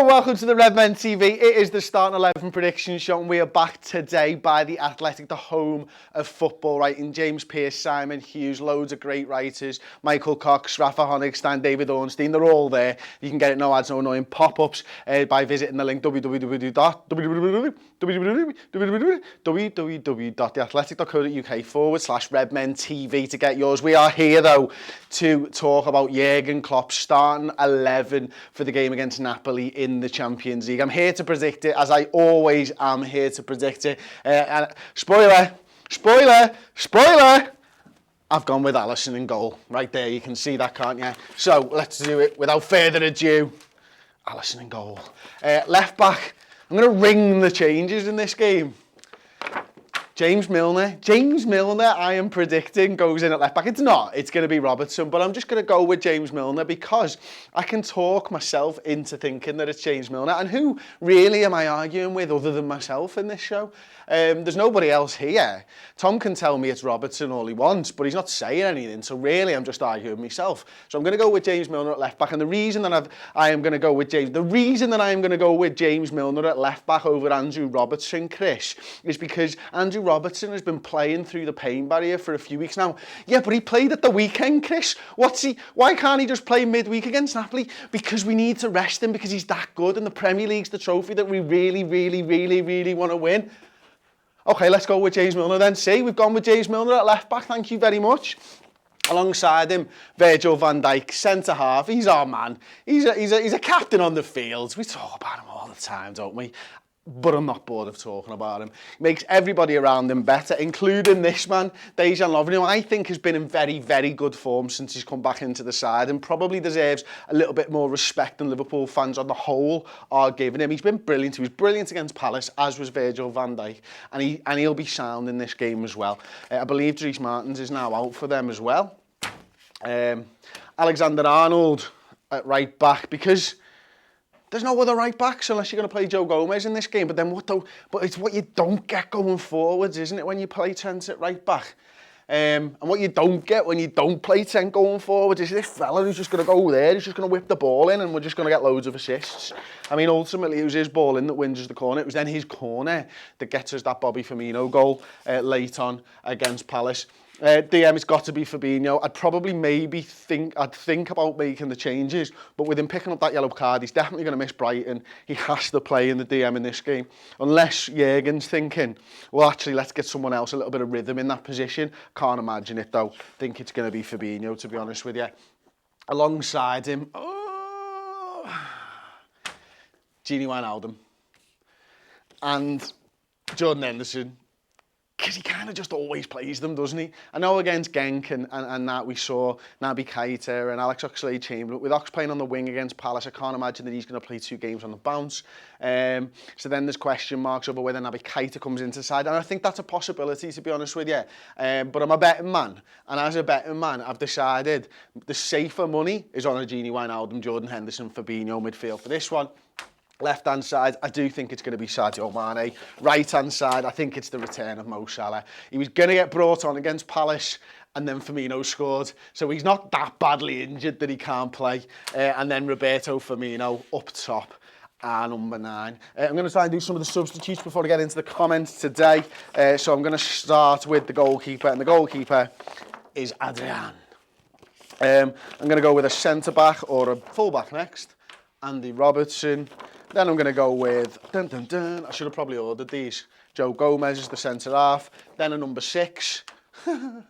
welcome to the Redmen TV. It is the Starting 11 prediction show, and we are back today by The Athletic, the home of football writing. James Pearce, Simon Hughes, loads of great writers. Michael Cox, Rafa Honigstein, David Ornstein, they're all there. You can get it no ads, no annoying pop-ups by visiting the link www.theathletic.co.uk/Redmen TV to get yours. We are here, though, to talk about Jurgen Klopp's starting 11 for the game against Napoli in the Champions League. I'm here to predict it, as I always am here to predict it. Spoiler! I've gone with Alisson in goal. Right there, you can see that, can't you? So, let's do it without further ado. Alisson in goal. Left back, I'm going to ring the changes in this game. James Milner, I am predicting, goes in at left back. It's not, it's going to be Robertson, but I'm just going to go with James Milner because I can talk myself into thinking that it's James Milner. And who really am I arguing with other than myself in this show? There's nobody else here. Tom can tell me it's Robertson all he wants, but he's not saying anything. So really, I'm just arguing with myself. So I'm going to go with James Milner at left back. And the reason that I am going to go with James Milner at left back over Andrew Robertson, Chris, is because Andrew Robertson has been playing through the pain barrier for a few weeks now. Yeah, but he played at the weekend, Chris. Why can't he just play midweek against Napoli? Because we need to rest him because he's that good, and the Premier League's the trophy that we really want to win. Okay, let's go with James Milner then. See, we've gone with James Milner at left back. Thank you very much. Alongside him, Virgil Van Dyck, centre half. He's our man. He's a captain on the field. We talk about him all the time, don't we? But I'm not bored of talking about him. He makes everybody around him better, including this man, Dejan Lovren, who I think has been in very good form since he's come back into the side and probably deserves a little bit more respect than Liverpool fans on the whole are giving him. He's been brilliant. He was brilliant against Palace, as was Virgil van Dijk, and he'll be sound in this game as well. I believe Dries Martins is now out for them as well. Alexander-Arnold at right back, because there's no other right backs unless you're going to play Joe Gomez in this game. But then but it's what you don't get going forwards, isn't it, when you play Trent at right back? And what you don't get when you don't play Trent going forwards is this fella who's just going to go there, he's just going to whip the ball in and we're just going to get loads of assists. I mean, ultimately, it was his ball in that wins us the corner. It was then his corner that gets us that Bobby Firmino goal late on against Palace. DM, it's got to be Fabinho. I'd probably think about making the changes, but with him picking up that yellow card, he's definitely going to miss Brighton. He has to play in the DM in this game. Unless Jurgen's thinking, well, actually, let's get someone else a little bit of rhythm in that position. Can't imagine it, though. Think it's going to be Fabinho, to be honest with you. Alongside him, Gini Wijnaldum and Jordan Henderson. Because he kind of just always plays them, doesn't he? I know against Genk and that we saw Naby Keita and Alex Oxlade-Chamberlain. With Ox playing on the wing against Palace, I can't imagine that he's going to play 2 games on the bounce. So then there's question marks over whether Naby Keita comes into the side. And I think that's a possibility, to be honest with you. But I'm a betting man. And as a betting man, I've decided the safer money is on a Gini Wijnaldum, Jordan Henderson, Fabinho midfield for this one. Left-hand side, I do think it's going to be Sadio Mane. Right-hand side, I think it's the return of Mo Salah. He was going to get brought on against Palace, and then Firmino scored. So he's not that badly injured that he can't play. And then Roberto Firmino up top. Number 9. I'm going to try and do some of the substitutes before I get into the comments today. So I'm going to start with the goalkeeper, and the goalkeeper is Adrian. I'm going to go with a centre-back or a full-back next. Andy Robertson. Then I'm going to go with, I should have probably ordered these. Joe Gomez is the centre-half. Then a number 6, Adam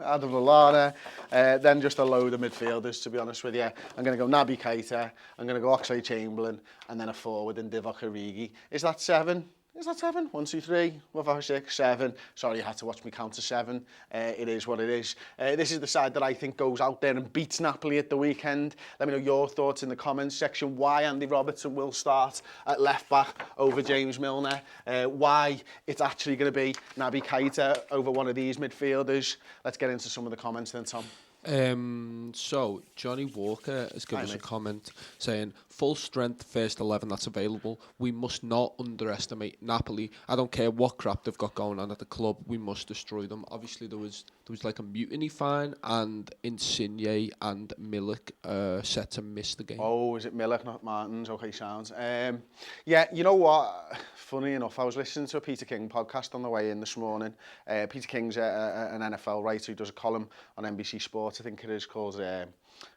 Lallana. Then just a load of midfielders, to be honest with you. I'm going to go Naby Keita. I'm going to go Oxlade-Chamberlain. And then a forward in Divock Origi. Is that 7? Is that 7? 1, 2, 3, 4, 5, 6, 7. Sorry, you had to watch me count to 7. It is what it is. This is the side that I think goes out there and beats Napoli at the weekend. Let me know your thoughts in the comments section. Why Andy Robertson will start at left back over James Milner. Why it's actually going to be Naby Keita over one of these midfielders. Let's get into some of the comments then, Tom. So Johnny Walker has given Hi, us a mate. comment saying, full strength first 11 that's available. We must not underestimate Napoli. I don't care what crap they've got going on at the club. We must destroy them. Obviously, there was like a mutiny fine, and Insigne and Milik set to miss the game. Oh, is it Milner, not Martins? Okay, sounds. Yeah, you know what? Funny enough, I was listening to a Peter King podcast on the way in this morning. Peter King's an NFL writer who does a column on NBC Sports, I think it is, called I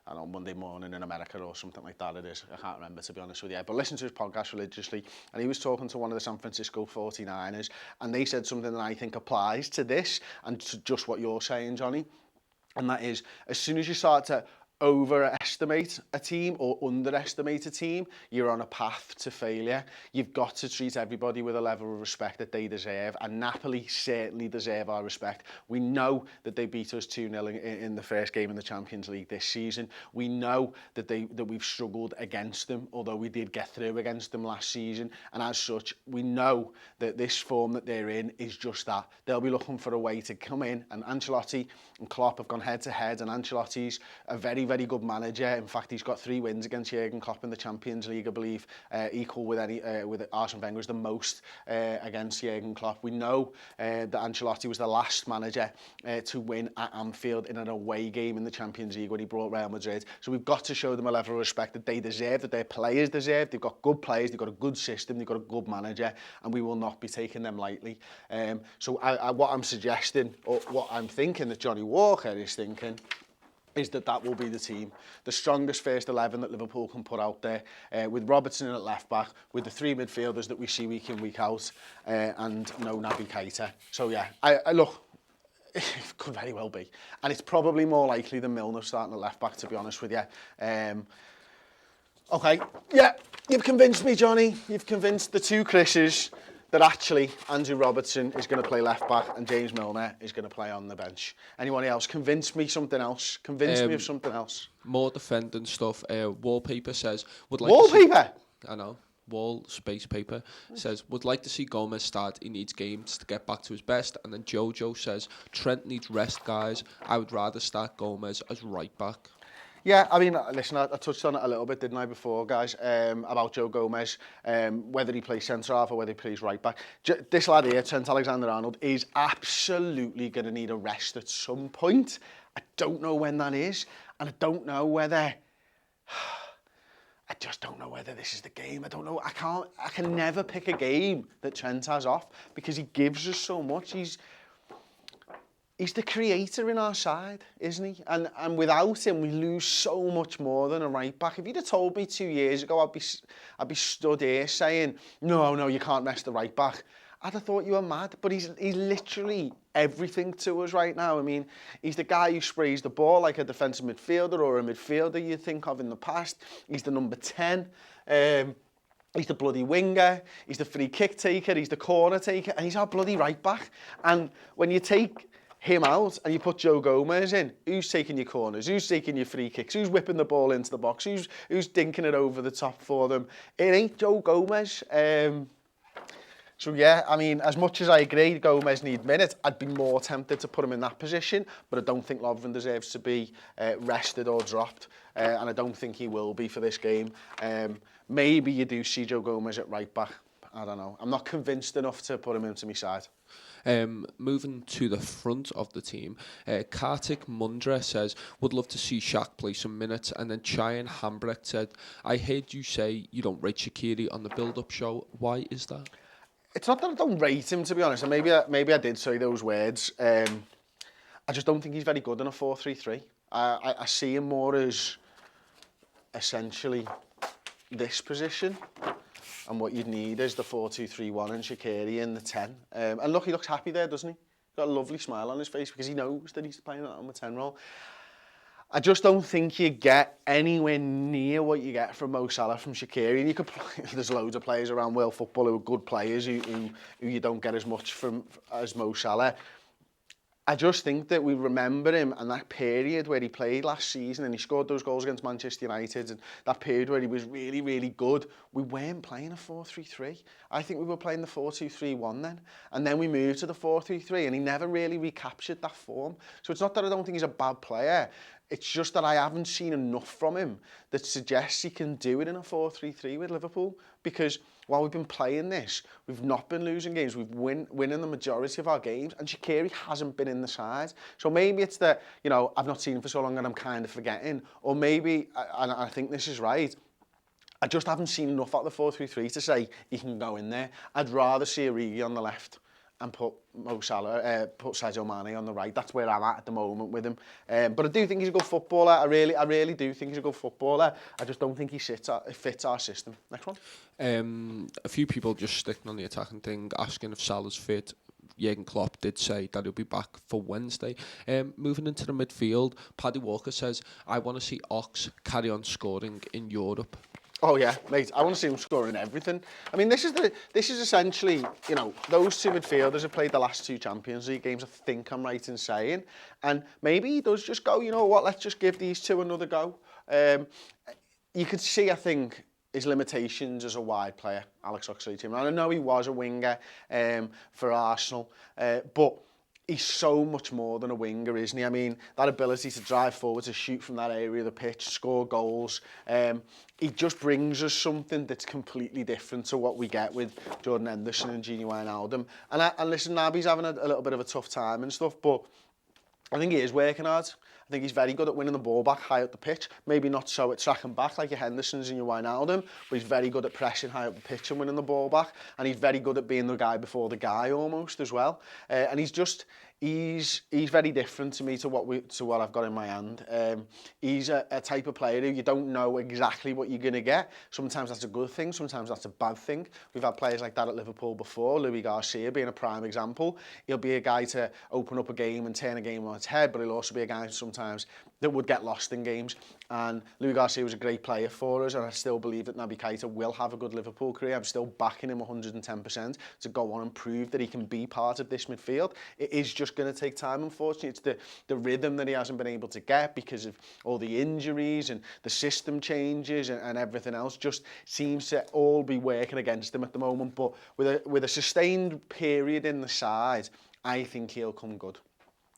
don't know, Monday Morning in America or something like that it is. I can't remember, to be honest with you. But listen to his podcast religiously, and he was talking to one of the San Francisco 49ers, and they said something that I think applies to this and to just what you're saying, Johnny. And that is, as soon as you start to overestimate a team or underestimate a team, you're on a path to failure. You've got to treat everybody with a level of respect that they deserve, and Napoli certainly deserve our respect. We know that they beat us 2-0 in the first game in the Champions League this season. We know that we've struggled against them, although we did get through against them last season, and as such, we know that this form that they're in is just that. They'll be looking for a way to come in, and Ancelotti and Klopp have gone head to head, and Ancelotti's a very, very good manager. In fact, he's got 3 wins against Jurgen Klopp in the Champions League, I believe, equal with with Arsene Wenger's the most against Jurgen Klopp. We know that Ancelotti was the last manager to win at Anfield in an away game in the Champions League when he brought Real Madrid. So we've got to show them a level of respect that they deserve, that their players deserve. They've got good players, they've got a good system, they've got a good manager, and we will not be taking them lightly. So what I'm suggesting, or what I'm thinking that Johnny Walker is thinking, is that will be the team. The strongest first 11 that Liverpool can put out there, with Robertson in at left back, with the 3 midfielders that we see week in, week out, and no Naby Keita. So yeah, I look, it could very well be. And it's probably more likely than Milner starting at left back, to be honest with you. Okay, yeah, you've convinced me, Johnny. You've convinced the 2 Chris's that actually Andrew Robertson is going to play left back and James Milner is going to play on the bench. Anyone else? Convince me something else. Convince me of something else. More defending stuff. Wallpaper says, would like Wallpaper? To see, I know. Wall space paper says, would like to see Gomez start. He needs games to get back to his best. And then Jojo says, Trent needs rest, guys. I would rather start Gomez as right back. Yeah, I mean, listen, I touched on it a little bit, didn't I, before, guys, about Joe Gomez, whether he plays centre-half or whether he plays right-back. This lad here, Trent Alexander-Arnold, is absolutely going to need a rest at some point. I don't know when that is, and I don't know whether... I just don't know whether this is the game. I don't know. I can never pick a game that Trent has off because he gives us so much. He's the creator in our side, isn't he? And without him, we lose so much more than a right back. If you'd have told me 2 years ago, I'd be stood here saying, no, you can't rest the right back. I'd have thought you were mad, but he's literally everything to us right now. I mean, he's the guy who sprays the ball like a defensive midfielder or a midfielder you think of in the past. He's the number 10. He's the bloody winger, he's the free kick taker, he's the corner taker, and he's our bloody right back. And when you take him out and you put Joe Gomez in, who's taking your corners, who's taking your free kicks, who's whipping the ball into the box, who's dinking it over the top for them? It ain't Joe Gomez. So yeah, I mean, as much as I agree Gomez needs minutes, I'd be more tempted to put him in that position, but I don't think Lovren deserves to be rested or dropped, and I don't think he will be for this game. Maybe you do see Joe Gomez at right back. I don't know. I'm not convinced enough to put him into my side. Moving to the front of the team, Kartik Mundra says, would love to see Shaq play some minutes. And then Cheyenne Hambrecht said, I heard you say you don't rate Shaqiri on the build-up show. Why is that? It's not that I don't rate him, to be honest, and maybe I did say those words. I just don't think he's very good in a 4-3-3. I see him more as essentially this position, and what you'd need is the 4-2-3-1 and Shaqiri in the 10. And look, he looks happy there, doesn't he? He's got a lovely smile on his face because he knows that he's playing on the 10 role. I just don't think you get anywhere near what you get from Mo Salah from Shaqiri. And you could there's loads of players around world football who are good players who you don't get as much from as Mo Salah. I just think that we remember him and that period where he played last season and he scored those goals against Manchester United, and that period where he was really, really good. We weren't playing a 4-3-3. I think we were playing the 4-2-3-1 then. And then we moved to the 4-3-3 and he never really recaptured that form. So it's not that I don't think he's a bad player. It's just that I haven't seen enough from him that suggests he can do it in a 4-3-3 with Liverpool, because while we've been playing this, we've not been losing games. We've winning the majority of our games, and Shaqiri hasn't been in the side. So maybe it's that, you know, I've not seen him for so long and I'm kind of forgetting. Or maybe, and I think this is right, I just haven't seen enough out of the 4-3-3 to say he can go in there. I'd rather see Origi on the left and put put Sadio Mane on the right. That's where I'm at the moment with him. But I do think he's a good footballer. I really do think he's a good footballer. I just don't think he fits our system. Next one. A few people just sticking on the attacking thing, asking if Salah's fit. Jurgen Klopp did say that he'll be back for Wednesday. Moving into the midfield, Paddy Walker says, I want to see Ox carry on scoring in Europe. Oh yeah, mate, I want to see him scoring everything. I mean, this is essentially, you know, those two midfielders have played the last two Champions League games, I think I'm right in saying. And maybe he does just go, you know what, let's just give these two another go. You could see, I think, his limitations as a wide player, Alex Oxlade-Chamberlain. And I know he was a winger for Arsenal, but he's so much more than a winger, isn't he? I mean, that ability to drive forward, to shoot from that area of the pitch, score goals, he just brings us something that's completely different to what we get with Jordan Henderson and Gini Wijnaldum. And listen, Naby's having a little bit of a tough time and stuff, but I think he is working hard. I think he's very good at winning the ball back high up the pitch. Maybe not so at tracking back like your Hendersons and your Wijnaldum, but he's very good at pressing high up the pitch and winning the ball back. And he's very good at being the guy before the guy almost as well. And he's very different to me to what I've got in my hand. He's a type of player who you don't know exactly what you're going to get. Sometimes that's a good thing, sometimes that's a bad thing. We've had players like that at Liverpool before, Louis Garcia being a prime example. He'll be a guy to open up a game and turn a game on its head, but he'll also be a guy sometimes that would get lost in games. And Louis Garcia was a great player for us, and I still believe that Naby Keita will have a good Liverpool career. I'm still backing him 110% to go on and prove that he can be part of this midfield. It is just going to take time, unfortunately. It's the rhythm that he hasn't been able to get because of all the injuries and the system changes and everything else. Just seems to all be working against him at the moment. But with a sustained period in the side, I think he'll come good.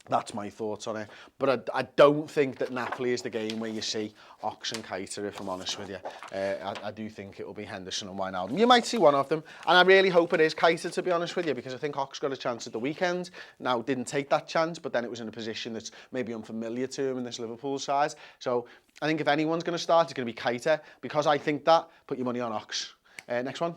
That's my thoughts on it. But I don't think that Napoli is the game where you see Ox and Keita, if I'm honest with you. I do think it will be Henderson and Wijnaldum. You might see one of them. And I really hope it is Keita, to be honest with you, because I think Ox got a chance at the weekend. Now, didn't take that chance, but then it was in a position that's maybe unfamiliar to him in this Liverpool side. So I think if anyone's going to start, it's going to be Keita. Because I think that, put your money on Ox. Next one.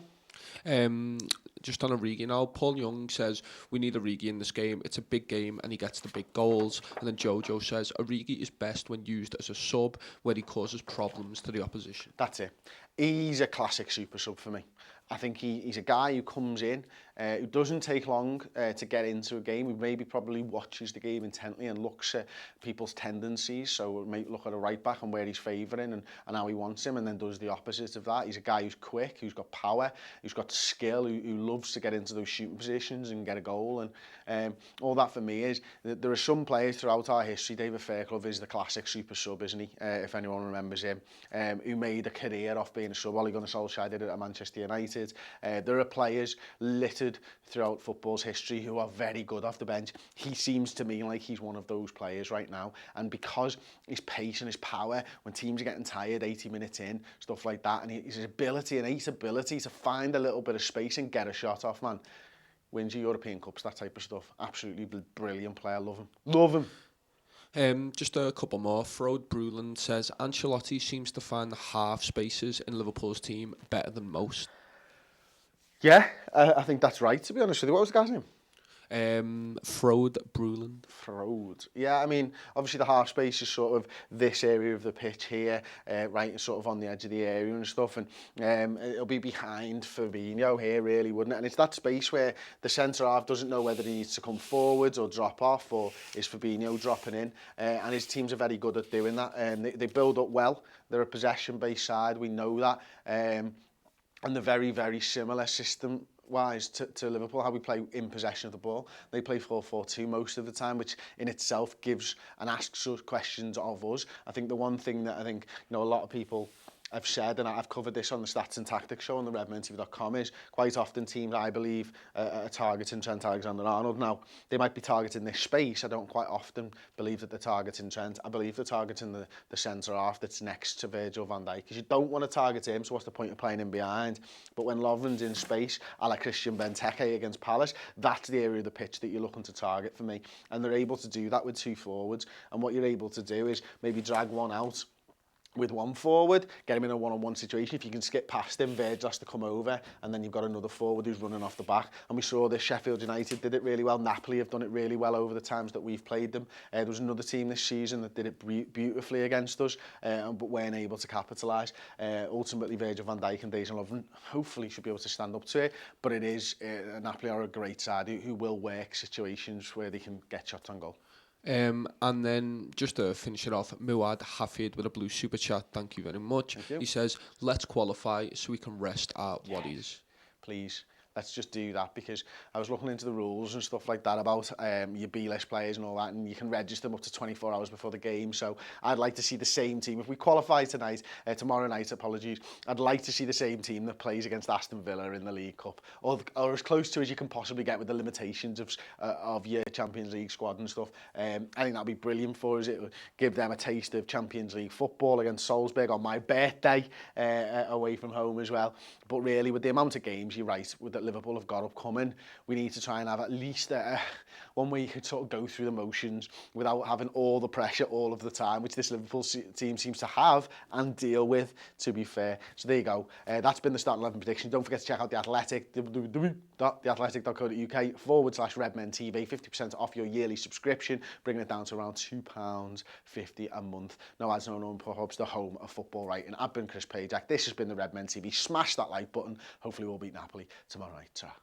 Just on Origi now, Paul Young says, we need Origi in this game. It's a big game and he gets the big goals. And then Jojo says, Origi is best when used as a sub where he causes problems to the opposition. That's it. He's a classic super sub for me. I think he's a guy who comes in, who doesn't take long to get into a game, who maybe probably watches the game intently and looks at people's tendencies. So maybe look at a right back and where he's favouring and how he wants him, and then does the opposite of that. He's a guy who's quick, who's got power, who's got skill, who loves to get into those shooting positions and get a goal. And all that for me is, there are some players throughout our history. David Fairclough is the classic super sub, isn't he? If anyone remembers him, who made a career off being a sub. Ole Gunnar Solskjaer did it at Manchester United. There are players littered throughout football's history who are very good off the bench. He seems to me like he's one of those players right now. And because his pace and his power, when teams are getting tired 80 minutes in, stuff like that, and his innate ability to find a little bit of space and get a shot off, man, wins your European Cups, that type of stuff. Absolutely brilliant player. Love him. Love him. Just a couple more. Frode Bruland says, Ancelotti seems to find the half spaces in Liverpool's team better than most. Yeah, I think that's right, to be honest with you. What was the guy's name? Frode Bruland. Frode. Yeah, I mean, obviously the half space is sort of this area of the pitch here, right, sort of on the edge of the area and stuff, and it'll be behind Fabinho here, really, wouldn't it? And it's that space where the centre-half doesn't know whether he needs to come forwards or drop off, or is Fabinho dropping in, and his teams are very good at doing that. They build up well. They're a possession-based side, we know that. And the very, very similar system wise to Liverpool, how we play in possession of the ball. They play 4-4-2 most of the time, which in itself gives and asks us questions of us. I think the one thing that I think, you know, a lot of people I've said, and I've covered this on the Stats and Tactics show on the redmentv.com, is quite often teams, I believe, are targeting Trent Alexander-Arnold. Now, they might be targeting this space. I don't quite often believe that they're targeting Trent. I believe they're targeting the centre-half that's next to Virgil van Dyck, because you don't want to target him, so what's the point of playing him behind? But when Lovren's in space, a la Christian Benteke against Palace, that's the area of the pitch that you're looking to target for me. And they're able to do that with two forwards. And what you're able to do is maybe drag one out with one forward, get him in a one-on-one situation. If you can skip past him, Virgil has to come over, and then you've got another forward who's running off the back. And we saw this, Sheffield United did it really well. Napoli have done it really well over the times that we've played them. There was another team this season that did it beautifully against us, but weren't able to capitalise. Ultimately, Virgil van Dijk and Dejan Lovren hopefully should be able to stand up to it, but it is, Napoli are a great side who will work situations where they can get shots on goal. And then just to finish it off, Muad Hafid with a blue super chat. Thank you very much. He says, let's qualify so we can rest our worries. Please. Let's just do that, because I was looking into the rules and stuff like that about your B-list players and all that, and you can register them up to 24 hours before the game. So I'd like to see the same team. If we qualify tomorrow night, I'd like to see the same team that plays against Aston Villa in the League Cup, or as close to as you can possibly get with the limitations of your Champions League squad and stuff. I think that'd be brilliant for us. It would give them a taste of Champions League football against Salzburg on my birthday, away from home as well. But really, with the amount of games, you're right, that Liverpool have got upcoming, we need to try and have at least one where you could sort of go through the motions without having all the pressure all of the time, which this Liverpool team seems to have and deal with, to be fair. So there you go. That's been the starting 11 prediction. Don't forget to check out The Athletic, www.theathletic.co.uk/RedmenTV, 50% off your yearly subscription, bringing it down to around £2.50 a month. No ads, no pubs, the home of football writing. I've been Chris Pajak. This has been the Redmen TV. Smash that like button. Hopefully we'll beat Napoli tomorrow night. Ta.